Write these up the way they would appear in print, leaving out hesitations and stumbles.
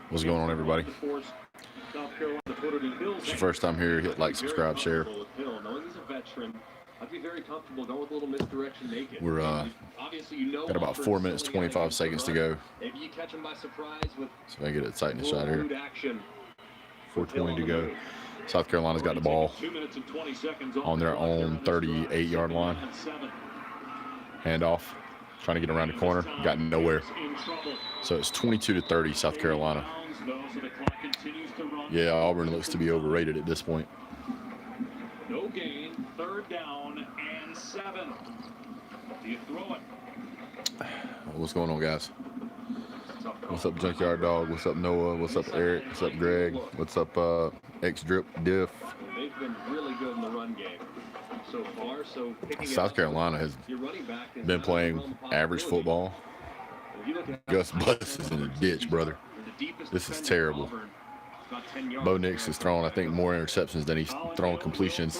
What's going on, everybody? If it's your first time here, hit like, subscribe, share. We're got about 4 minutes, 25 seconds to go. So I get a tighten shot here. 4:20 to go. South Carolina's got the ball on their own 38-yard line. Handoff, trying to get around the corner, got nowhere. So it's 22-30, South Carolina. Yeah, Auburn looks to be overrated at this point. No gain, 3rd down and 7. Do you throw it? What's going on, guys? What's up, Junkyard Dog? What's up, Noah? What's up, Eric? What's up, Greg? What's up, X-Drip Diff? They've been really good in the run game so far. So South Carolina has been playing average football. Gus Bus is in the ditch, brother. This is terrible. Bo Nix has thrown, I think, more interceptions than he's thrown completions.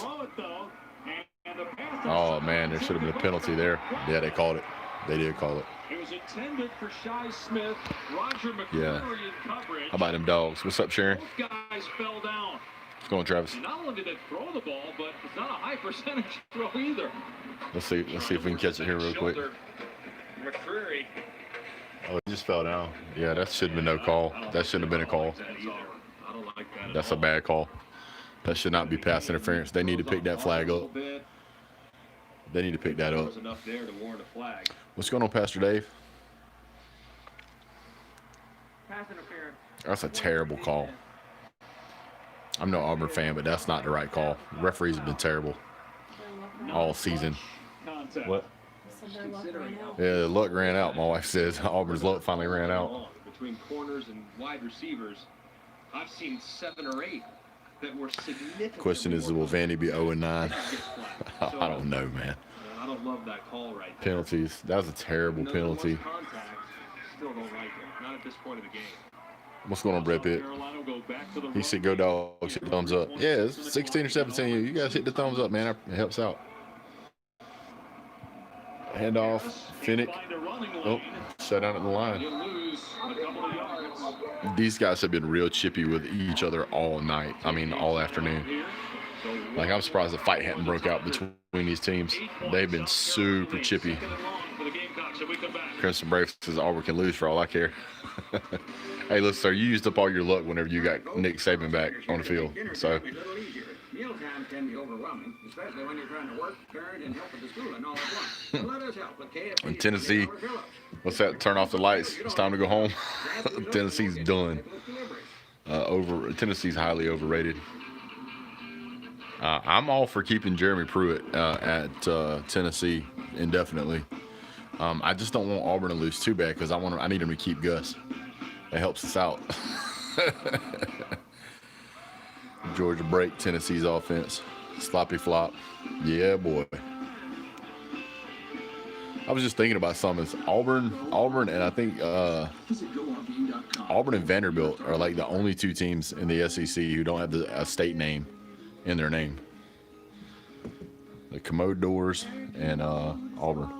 Oh, man, there should have been a penalty there. Yeah, they called it. They did call it. It was intended for Shi Smith, Roger McCreary in coverage. How about them dogs? What's up, Sharon? Both guys fell down. What's going on, Travis? Not only did they throw the ball, but it's not a high percentage throw either. Let's see if we can catch it here real quick. McCreary. Oh, he just fell down. Yeah, that should have been no call. That shouldn't have been a call. I don't like that. That's a bad call. That should not be pass interference. They need to pick that flag up. They need to pick that up. What's going on, Pastor Dave? That's a terrible call. I'm no Auburn fan, but that's not the right call. Referees have been terrible all season. What? Yeah, the luck ran out. My wife says Auburn's luck finally ran out. Between corners and wide receivers, I've seen 7 or 8 that were significant. Question is, will Vandy be 0-9? I don't know, man. I don't love that call right there. Penalties. That was a terrible penalty. Still don't like it. Not at this point of the game. What's going on, Brett Pitt? He said, go dogs, hit the thumbs up. Yeah, it's 16 or 17. You guys hit the thumbs up, man. It helps out. Handoff, Finnick. Oh, shut down at the line. These guys have been real chippy with each other all night. I mean, all afternoon. Like, I'm surprised the fight hadn't broke out between these teams. They've been super chippy. Crimson Brave says Auburn can lose for all I care. Hey, listen, sir, you used up all your luck whenever you got Nick Saban back on the field. So. Mealtimes can be overwhelming, especially when you're trying to work, turn, and help with the school and all at once. Let us help with KFC. In Tennessee, what's that? Turn off the lights. It's time to go home. Tennessee's done. Tennessee's highly overrated. I'm all for keeping Jeremy Pruitt at Tennessee indefinitely. I just don't want Auburn to lose too bad because I need him to keep Gus. That helps us out. Georgia break Tennessee's offense. Sloppy flop. Yeah, boy. I was just thinking about something. It's Auburn, and I think Auburn and Vanderbilt are like the only 2 teams in the SEC who don't have a state name in their name. The Commodores and Auburn.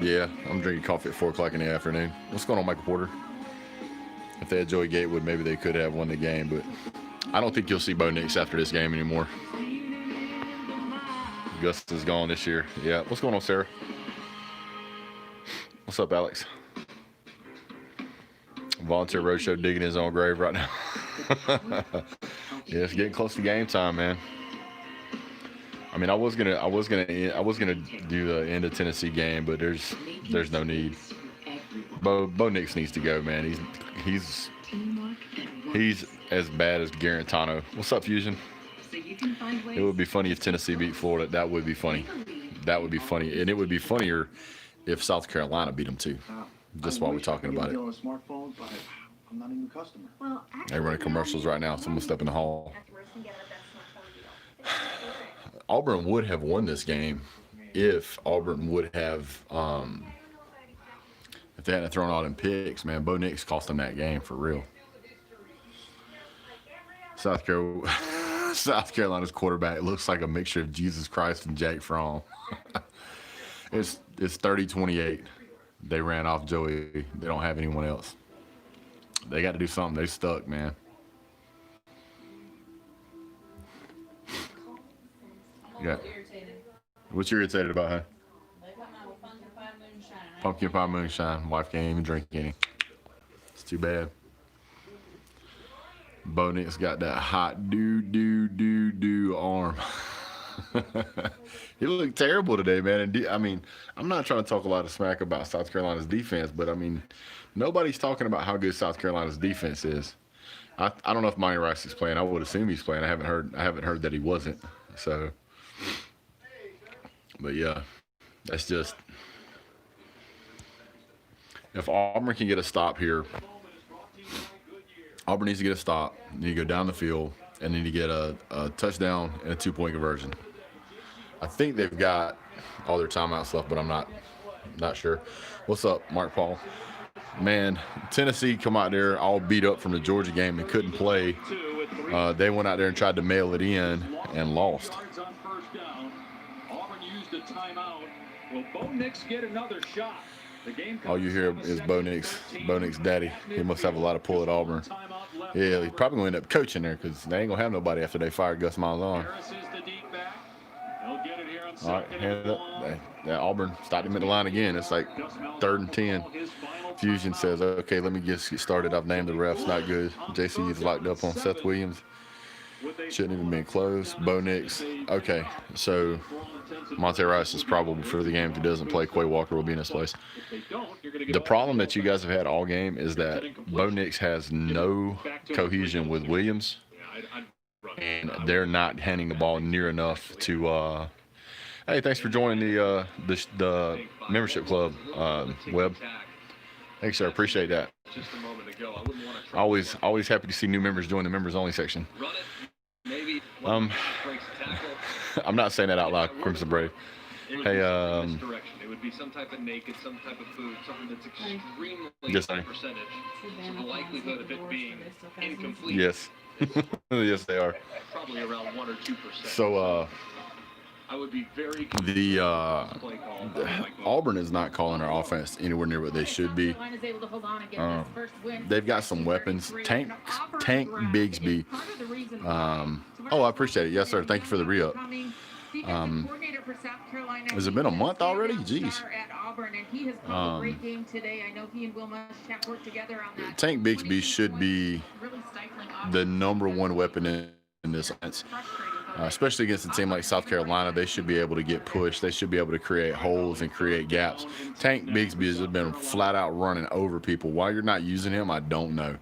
Yeah, I'm drinking coffee at 4 o'clock in the afternoon. What's going on, Michael Porter? If they had Joey Gatewood, maybe they could have won the game, but I don't think you'll see Bo Nix after this game anymore. Gus is gone this year. Yeah, what's going on, Sarah? What's up, Alex? Volunteer Roadshow digging his own grave right now. Yeah, it's getting close to game time, man. I mean, I was gonna do the end of Tennessee game, but there's no need. Bo Nix needs to go, man. He's as bad as Garantano. What's up, Fusion? It would be funny if Tennessee beat Florida. That would be funny. That would be funny, and it would be funnier if South Carolina beat them too. Just while we're talking about it. I'm not a new customer. They're running commercials right now. Someone step in the hall. Auburn would have won this game if Auburn would have, if they hadn't thrown all them picks, man. Bo Nix cost them that game for real. South Carolina's quarterback looks like a mixture of Jesus Christ and Jake Fromm. It's 30-28. They ran off Joey. They don't have anyone else. They got to do something. They stuck, man. Yeah. What you irritated about, huh? Pumpkin pie moonshine. Wife can't even drink any. It's too bad. Bo Nix got that hot arm. He looked terrible today, man. And I mean, I'm not trying to talk a lot of smack about South Carolina's defense, but I mean, nobody's talking about how good South Carolina's defense is. I don't know if Monty Rice is playing. I would assume he's playing. I haven't heard that he wasn't. So, but yeah, that's just, if Auburn can get a stop here, Auburn needs to get a stop. Need to go down the field and need to get a touchdown and a 2-point conversion. I think they've got all their timeouts left, but I'm not sure. What's up, Mark Paul? Man, Tennessee come out there all beat up from the Georgia game and couldn't play. They went out there and tried to mail it in and lost. Auburn used a timeout. Will Bo Nix get another shot? All you hear is Bo Nix daddy. He must have a lot of pull at Auburn. Yeah, he's probably going to end up coaching there because they ain't going to have nobody after they fired Gus Malzahn. All right, hand it up. That Auburn stopped him at the line again. It's like 3rd and 10. Fusion says, okay, let me just get started. I've named the refs. Not good. JC is locked up on Seth Williams. Shouldn't even been close. Bo Nix. Okay, so Monte Rice is probable for the game. If he doesn't play, Quay Walker will be in his place. The problem that you guys have had all game is that Bo Nix has no cohesion with Williams, and they're not handing the ball near enough to hey, thanks for joining the membership club, Webb. Thanks, sir. Appreciate that. Always happy to see new members join the members only section. I'm not saying that out loud, Crimson Brave. Hey, it would be some type of naked, some type of food, something that's extremely high percentage. So the likelihood of it being incomplete. Yes. Yes, they are. Probably around 1 or 2%. So, I would be very Auburn is not calling our offense anywhere near what they should be. They've got some weapons. Tank Bigsby. Oh, I appreciate it. Yes, sir. Thank you for the re-up. Has it been a month already? Jeez. Tank Bigsby should be the #1 weapon in this offense. Especially against a team like South Carolina, they should be able to get pushed. They should be able to create holes and create gaps. Tank Bigsby has been flat out running over people. Why you're not using him, I don't know.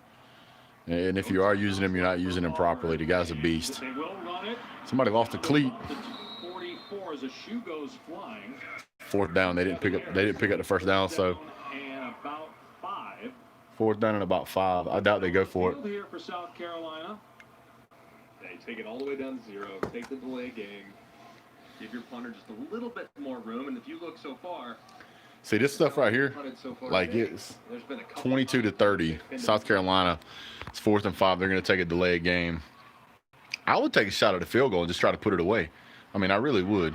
And if you are using him, you're not using him properly. The guy's a beast. Somebody lost a cleat. 4th down. They didn't pick up the first down. So 4th down and about 5. I doubt they go for it. Here for South Carolina. They take it all the way down to 0. Take the delay game. Give your punter just a little bit more room. And if you look so far, see this stuff right here, like it's 22-30. South Carolina, it's 4th and 5. They're going to take a delay game. I would take a shot at a field goal and just try to put it away. I mean, I really would.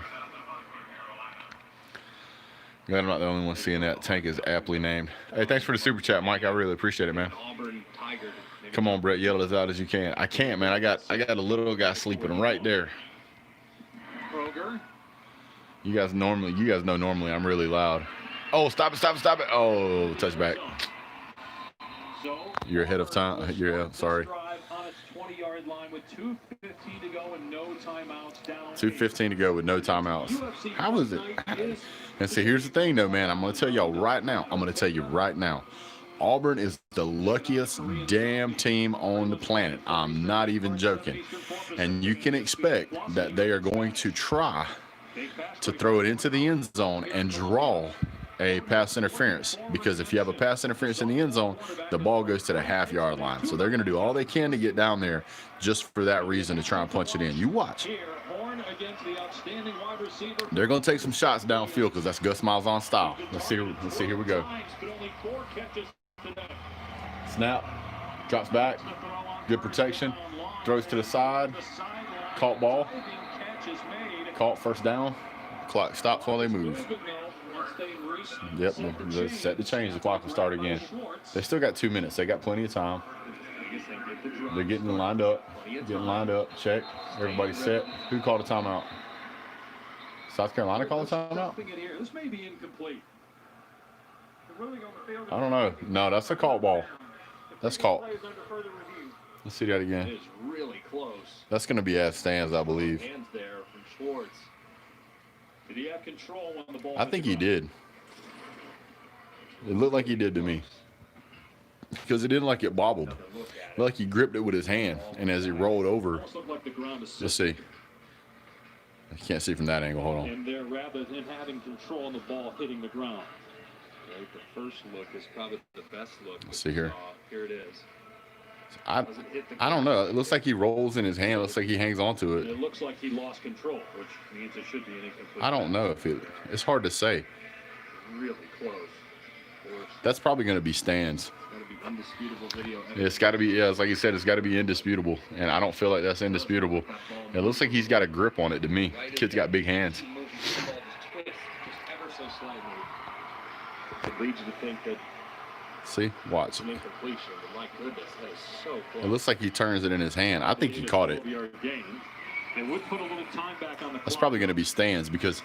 Glad I'm not the only one seeing that. Tank is aptly named. Hey, thanks for the super chat, Mike. I really appreciate it, man. Come on, Brett, yell it as out as you can. I can't, man. I got a little guy sleeping right there. You guys know normally I'm really loud. Oh, stop it. Oh, touchback. You're ahead of time. Sorry. 2:15 to go with no timeouts. How is it? And see, here's the thing, though, man. I'm going to tell y'all right now. Auburn is the luckiest damn team on the planet. I'm not even joking. And you can expect that they are going to try to throw it into the end zone and draw a pass interference, because if you have a pass interference in the end zone, the ball goes to the half-yard line. So they're going to do all they can to get down there just for that reason, to try and punch it in. You watch. They're going to take some shots downfield because that's Gus Malzahn style. Let's see. Here we go. Snap. Drops back. Good protection. Throws to the side. Caught ball. Caught first down. Clock stops while they move. Yep, they set the change. The clock will start again. They still got 2 minutes. They got plenty of time. They're getting lined up. Check. Everybody set. Who called a timeout? South Carolina called a timeout? This may be incomplete. I don't know. No, that's a caught ball. That's caught. Let's see that again. It is really close. That's going to be as stands, I believe. Hands there from Schwartz. Did he have control when the ball? I think he did. It looked like he did to me. Because it didn't like it bobbled. It looked like he gripped it with his hand. And as he rolled over, let's see. I can't see from that angle. Hold on. And there, rather than having control of the ball hitting the ground. Right, the first look is probably the best look. Let's see here. Here it is. I don't know. It looks like he rolls in his hand. It looks like he hangs on to it. It looks like he lost control, which means it should be an incomplete. I don't know if it's hard to say. Really close. That's probably going to be stands. It's got to be indisputable video. It's got to be, yeah, it's like you said, it's got to be indisputable. And I don't feel like that's indisputable. It looks like he's got a grip on it to me. Kid's got big hands. It leads you to think that. See, watch. An incompletion, but my goodness, that is so close. It looks like he turns it in his hand. I think he caught it. That's probably going to be stands because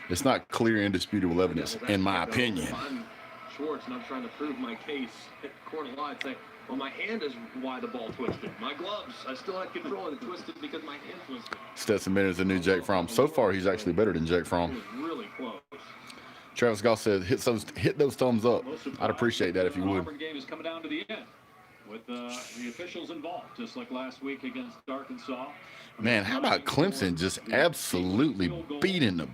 it's not clear, indisputable evidence, in my opinion. I'm Schwartz, and I'm trying to prove my case at the corner line. It's like, well, my hand is why the ball twisted. My gloves, I still had control, and it twisted because my hand twisted. Stetson Bennett's the new Jake Fromm. So far, he's actually better than Jake Fromm. It was really close. Travis Goff said, hit those thumbs up. I'd appreciate that if you would. Auburn game is coming down to the end with the officials involved, just like last week against Arkansas. Man, how about Clemson just absolutely beating the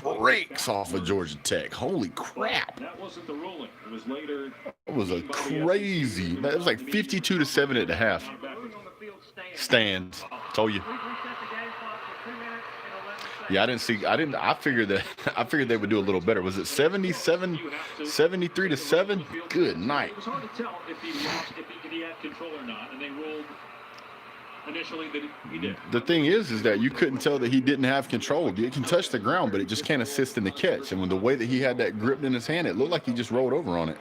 brakes off of Georgia Tech? Holy crap. That wasn't the ruling. It was later. It was a crazy. It was like 52-7 at the half. Stands. Told you. Yeah, I figured they would do a little better. Was it 73-7? Good night. It was hard to tell if he had control or not, and they ruled initially that he did. The thing is that you couldn't tell that he didn't have control. He can touch the ground, but it just can't assist in the catch. And with the way that he had that gripped in his hand, it looked like he just rolled over on it.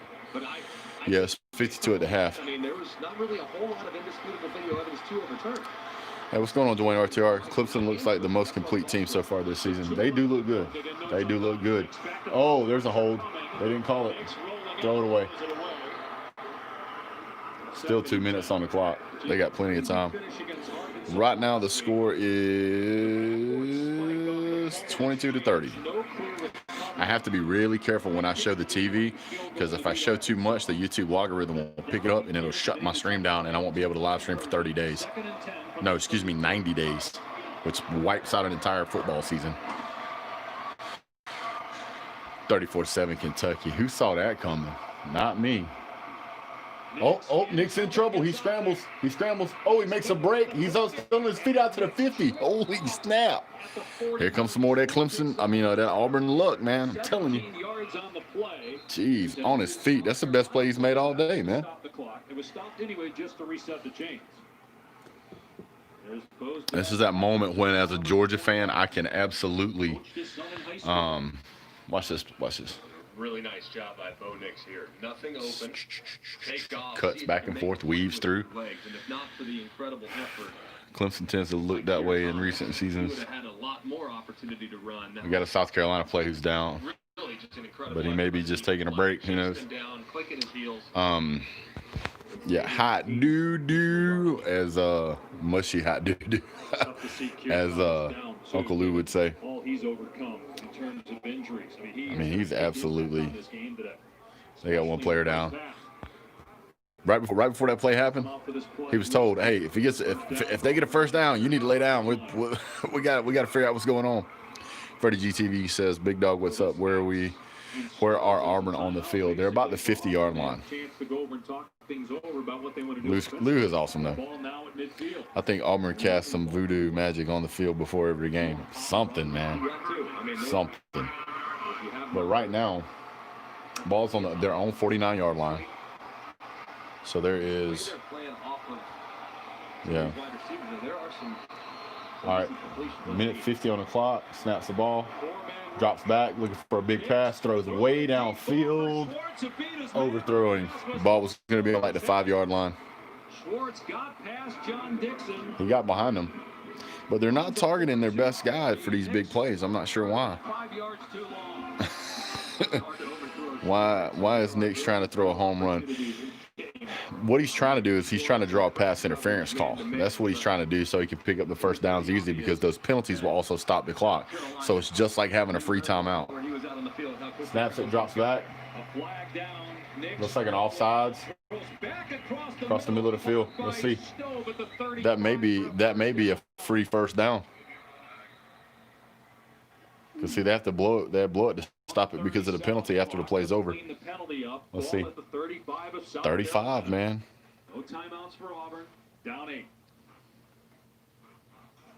Yes, 52 at the half. I mean, there was not really a whole lot of indisputable video evidence to overturn. Hey, what's going on, Dwayne RTR? Clemson looks like the most complete team so far this season. They do look good. They do look good. Oh, there's a hold. They didn't call it. Throw it away. Still 2 minutes on the clock. They got plenty of time. Right now, the score is 22-30. I have to be really careful when I show the TV because if I show too much, the YouTube algorithm will pick it up and it'll shut my stream down and I won't be able to live stream for 30 days. No, excuse me, 90 days, which wipes out an entire football season. 34-7 Kentucky. Who saw that coming? Not me. Oh, Nick's in trouble. He scrambles. Oh, he makes a break. He's throwing his feet out to the 50. Holy snap. Here comes some more of that Clemson. That Auburn luck, man. I'm telling you. Jeez, on his feet. That's the best play he's made all day, man. It was stopped anyway just to reset the chains. This is that moment when, as a Georgia fan, I can absolutely watch this. Really nice job by Bo Nix here. Nothing open. Take off. Cuts back and forth, weaves through. Legs, and if not for the incredible effort, Clemson tends to look that way in recent seasons. would have had a lot more opportunity to run. We got a South Carolina player who's down, Really just an incredible but he may be just taking a break. Who knows? Down, clicking his heels. Yeah, hot doo-doo, as mushy hot doo-doo, as Uncle Lou would say. All he's overcome in terms of injuries. He's absolutely. They got one player down. Right before that play happened, he was told, "Hey, if they get a first down, you need to lay down. We got to figure out what's going on." Freddie GTV says, "Big dog, what's up? Where are Auburn on the field? They're about the 50-yard line." Lou is awesome though. I think Auburn cast some voodoo magic on the field before every game. Something, man. Something. But right now, ball's on their own 49-yard line. So there is. Yeah. All right. Minute 50 on the clock. Snaps the ball. Drops back, looking for a big pass, throws way downfield, overthrowing. The ball was going to be on like the 5-yard line. Schwartz got past John Dixon. He got behind him. But they're not targeting their best guy for these big plays. I'm not sure why. 5 yards too long. Why is Nick's trying to throw a home run? What he's trying to do is he's trying to draw a pass interference call. That's what he's trying to do so he can pick up the first downs easily, because those penalties will also stop the clock. So it's just like having a free timeout. Snaps it, drops back. Looks like an offsides. Across the middle of the field. Let's see. That may be a free first down. Because see, they have to blow it. They have to blow it to stop it because of the penalty after the play's over. Let's see. 35, man. No timeouts for Auburn. Down 8.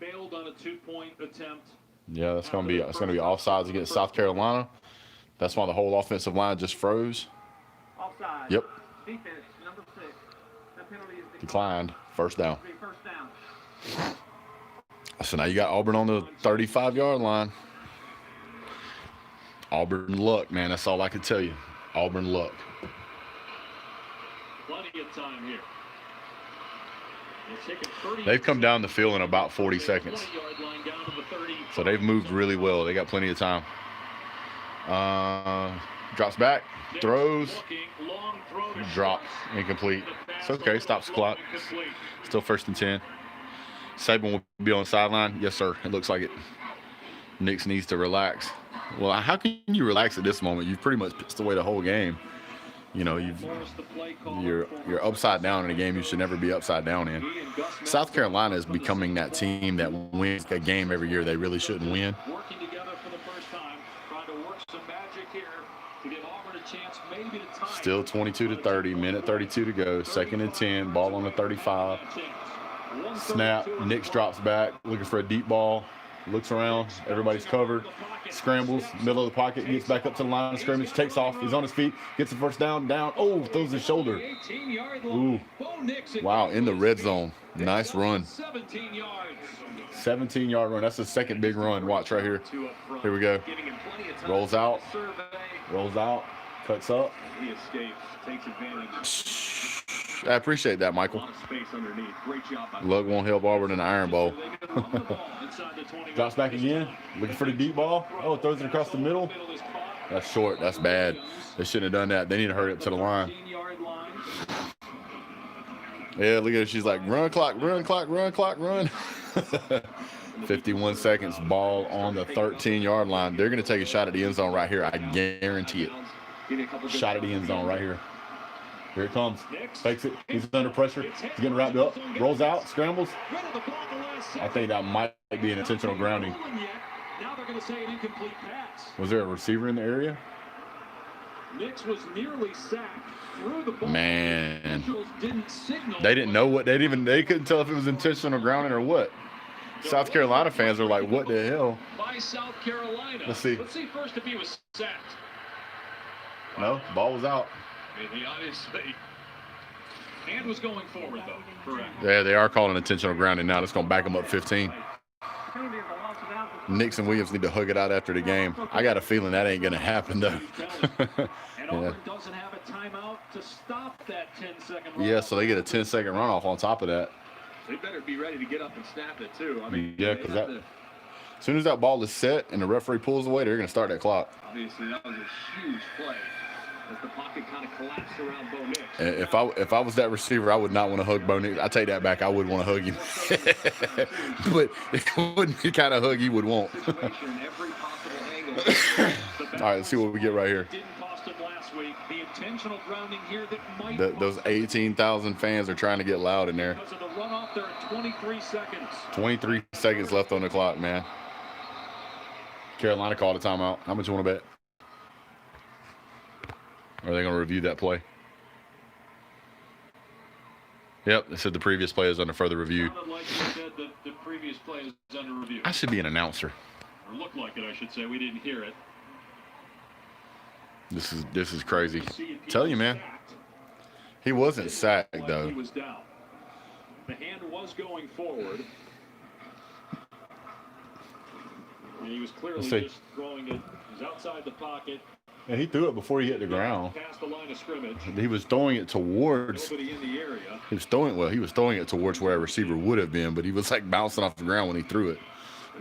Failed on a 2-point attempt. Yeah, that's gonna be offsides against South Carolina. That's why the whole offensive line just froze. Offside. Yep. Defense, number 6. That penalty is Declined. First down. first down. So now you got Auburn on the 35-yard line. Auburn luck, man. That's all I can tell you. Auburn luck. Plenty of time here. They've come down the field in about 40 seconds. So they've moved really well. They got plenty of time. Drops back, throws, drop, incomplete. It's okay, stops the clock. Still 1st and 10. Saban will be on the sideline. Yes, sir. It looks like it. Nix needs to relax. Well, how can you relax at this moment? You've pretty much pissed away the whole game. You know, you're upside down in a game you should never be upside down in. South Carolina is becoming that team that wins a game every year they really shouldn't win. Working together for the first time, trying to work some magic here to give Auburn a chance maybe to tie. Still 22-30, minute 32 to go. 2nd and 10, ball on the 35. Snap, Nix drops back, looking for a deep ball. Looks around, everybody's covered, scrambles, middle of the pocket, gets back up to the line of scrimmage, takes off, he's on his feet, gets the first down, oh, throws his shoulder. Ooh, wow, in the red zone. Nice run. 17-yard run, that's the second big run. Watch right here. Here we go. Rolls out, cuts up. He escapes, takes advantage. I appreciate that, Michael. Luck won't help Auburn in the Iron Bowl. Drops back again, looking for the deep ball. Oh, throws it across the middle. That's short. That's bad. They shouldn't have done that. They need to hurry up to the line. Yeah, look at her. She's like, run clock, run clock, run clock, run. 51 seconds, ball on the 13-yard line. They're going to take a shot at the end zone right here. I guarantee it. Shot at the end zone right here. Here it comes. Fakes it. He's under pressure. He's getting wrapped up. Rolls out. Scrambles. I think that might be an intentional grounding. Was there a receiver in the area? Man. They didn't know what they couldn't tell if it was intentional grounding or what. South Carolina fans are like, what the hell? By South Carolina. Let's see. Let's see first if he was sacked. No, ball was out. He obviously and was going forward though. Correct. Yeah, they are calling intentional grounding now. That's going to back them up 15. Nix and Williams need to hug it out after the game. I got a feeling that ain't going to happen though. And Auburn doesn't have a timeout to stop that 10-second runoff. Yeah, so they get a 10-second runoff on top of that. They better be ready to get up and snap it too. I mean, yeah, because as soon as that ball is set and the referee pulls away, they're going to start that clock. Obviously, that was a huge play. As the pocket kind of collapsed around Bo Nix. If I was that receiver, I would not want to hug Bo Nix. I take that back. I would want to hug him. But it wouldn't be the kind of hug he would want. All right, let's see what we get right here. Those 18,000 fans are trying to get loud in there. 23 seconds left on the clock, man. Carolina called a timeout. How much you want to bet? Or are they going to review that play? Yep, they said the previous play is under further review. The previous play is under review. I should be an announcer. Or look like it, I should say. We didn't hear it. This is crazy. Tell you, man. He wasn't sacked, though. He was down. The hand was going forward. He was clearly Let's see. just throwing it. He was outside the pocket. And he threw it before he hit the ground. Past the line of scrimmage. He was throwing it towards. Nobody in the area. He was throwing it towards where a receiver would have been, but he was like bouncing off the ground when he threw it.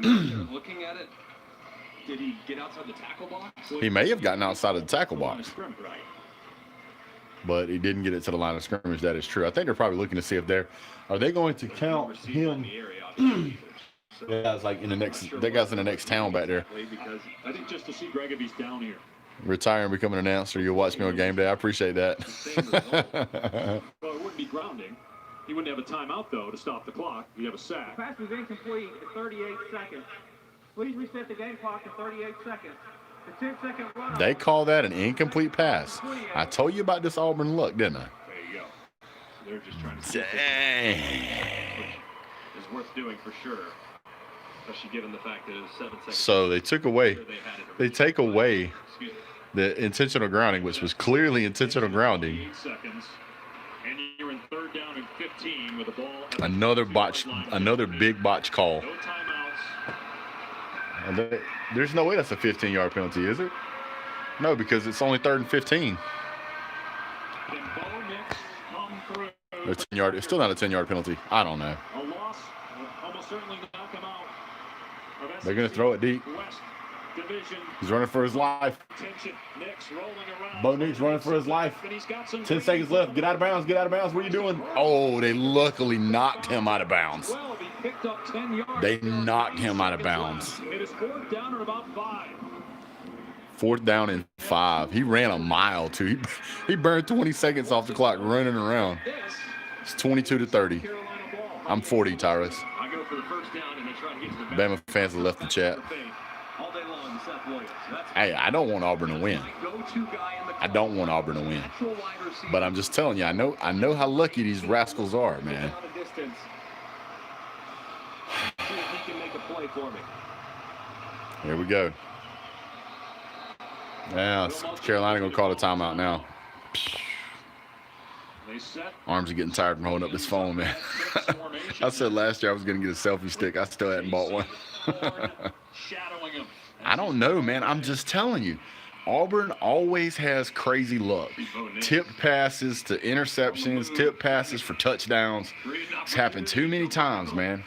Looking at it, did he get outside the tackle box? He may have gotten outside of the tackle box, Right. but he didn't get it to the line of scrimmage. That is true. I think they're probably looking to see if are they going to count him? That guy's like in the next town back there. Because I think just to see Greg if he's down here. Retiring, becoming an announcer. You'll watch me on game day. I appreciate that. Well, it wouldn't be grounding. He wouldn't have a timeout, though, to stop the clock. He'd have a sack. Pass was incomplete at 38 seconds. Please reset the game clock to 38 seconds. The 10-second run. They call that an incomplete pass. I told you about this Auburn luck, didn't I? There you go. They're just trying to see Dang. Is worth doing for sure, especially given the fact that it was 7 seconds. So they take away Excuse me. the intentional grounding, which was clearly intentional grounding. 8 seconds. And you're in third down and 15 with the ball. At the Another 5-yard line. another big botch call. No timeouts. And there's no way that's a 15-yard penalty, is it? No, because it's only 3rd and 15. Then Bo Nix come through. A 10-yard. It's still not a 10-yard penalty. I don't know. A loss will almost certainly knock him out. of They're going to SEC throw it deep. West Division. He's running for his life. Attention, Nix rolling around. Bo Nix running for his life. And he's got some 10 seconds left. Get out of bounds. Get out of bounds. What are you doing? Oh, they luckily knocked him out of bounds. 12, he picked up 10 yards. They knocked him out of bounds. It is fourth down and about 5. 4th down and 5. He ran a mile, too. He burned 20 seconds off the clock running around. It's 22-30. Carolina ball. I'm 40, Tyrus. I go for the first down and they try to get to the Bama fans have left the chat. all day long. Seth Williams. That's Hey, I don't want Auburn to win. my go-to guy in the I don't want Auburn to win. actual wide receiver. But I'm just telling you, I know how lucky these rascals are, man. Down a distance. See if he can make a play for me. Here we go. Now, Carolina going to call the timeout now. They set. Arms are getting tired from holding up this phone, man. I said last year I was going to get a selfie stick. I still hadn't bought one. Shadowing him. I don't know, man. I'm just telling you. Auburn always has crazy luck. Tip passes to interceptions, tip passes for touchdowns. It's happened too many times, man.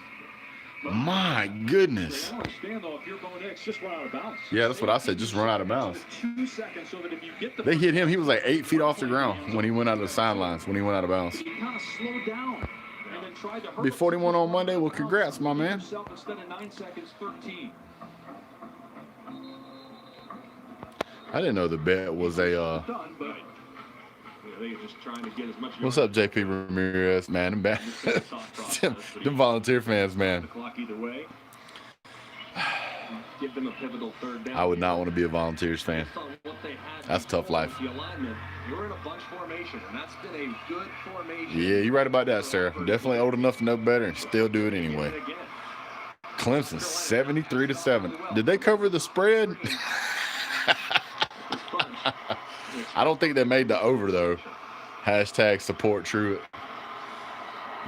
My goodness. I understand, though, if you're Bo Nix, just run out of bounds. Yeah, that's what I said. Just run out of bounds. 2 seconds so that if you get the They hit him. He was like 8 feet off the ground when he went out of the sidelines, when he went out of bounds. He kind of slowed down and then tried to hurt Be 41 on Monday. Well, congrats, my man. himself instead of 9 seconds, 13. I didn't know the bet was a. Done, but they're just trying to get as much. What's up, JP Ramirez, man? Them volunteer fans, The man. clock either way. Give them a pivotal third down. I would not want to be a Volunteers fan. Based on what they had That's a tough before life. with the alignment, you're in a bunch formation, and that's been a good formation. Yeah, you're right about that, Sarah. Definitely old enough to know better and still do it anyway. Again, Clemson 73-7. Did they cover the spread? I don't think they made the over though. Hashtag support Truett.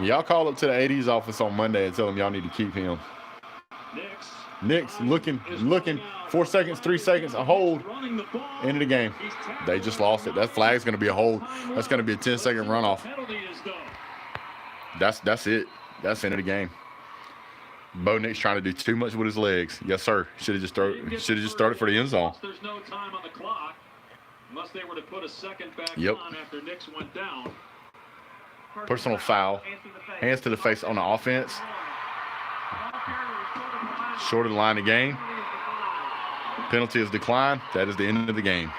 Y'all call up to the AD's office on Monday and tell them y'all need to keep him. Nick's looking. 4 seconds, 3 seconds, a hold. Running the ball. End of the game. They just lost it. That flag's going to be a hold. That's going to be a 10-second runoff. Penalty is done. That's it. That's the end of the game. Bo Nix trying to do too much with his legs. Yes, sir. Should have just started for the end zone. There's no time on the clock unless they were to put a second back Yep. on after Nix went down. Personal foul. Hands to the face on the offense. Short of the line of game. Penalty is declined. That is the end of the game.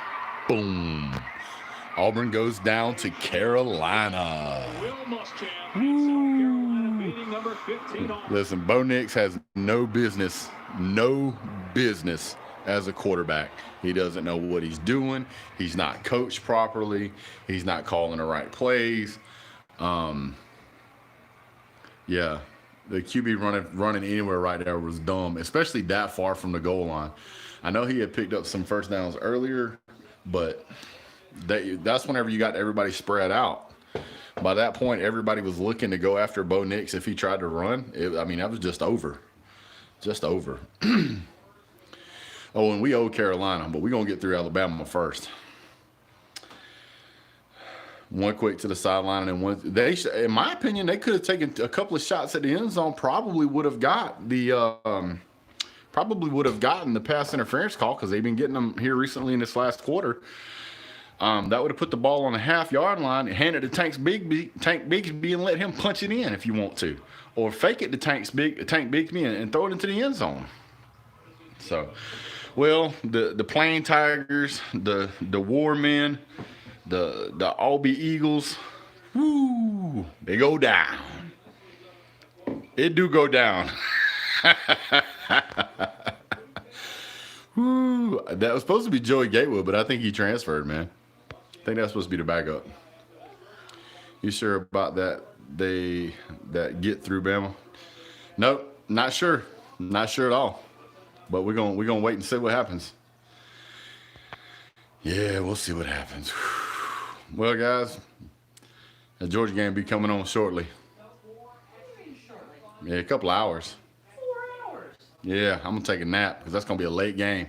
Boom. Auburn goes down to Carolina. Will Muschamp beats South Carolina, beating number 15 Auburn. Listen, Bo Nix has no business as a quarterback. He doesn't know what he's doing. He's not coached properly. He's not calling the right plays. Yeah, the QB running anywhere right there was dumb, especially that far from the goal line. I know he had picked up some first downs earlier, but that's whenever you got everybody spread out. By that point, everybody was looking to go after Bo Nix if he tried to run. That was just over. Just over. Oh, and we owe Carolina, but we're going to get through Alabama first. One quick to the sideline, and one. In my opinion, they could have taken a couple of shots at the end zone. Probably would have gotten the pass interference call because they've been getting them here recently in this last quarter. That would have put the ball on the half-yard line and hand it to Tank Bigsby and let him punch it in if you want to, or fake it to Tank Bigsby and throw it into the end zone. So, well, the Plain Tigers, the War Men, the Albee Eagles, woo, they go down. It do go down. Woo. That was supposed to be Joey Gatewood, but I think he transferred, man. I think that's supposed to be the backup. You sure about that? That get through Bama? Nope, not sure. Not sure at all. But we're gonna wait and see what happens. Yeah, we'll see what happens. Well, guys, the Georgia game will be coming on shortly. Yeah, a couple hours. 4 hours. Yeah, I'm gonna take a nap because that's gonna be a late game.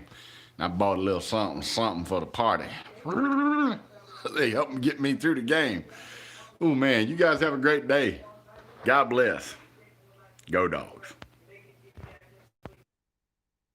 And I bought a little something for the party. They helped get me through the game. Oh man, you guys have a great day. God bless. Go Dogs.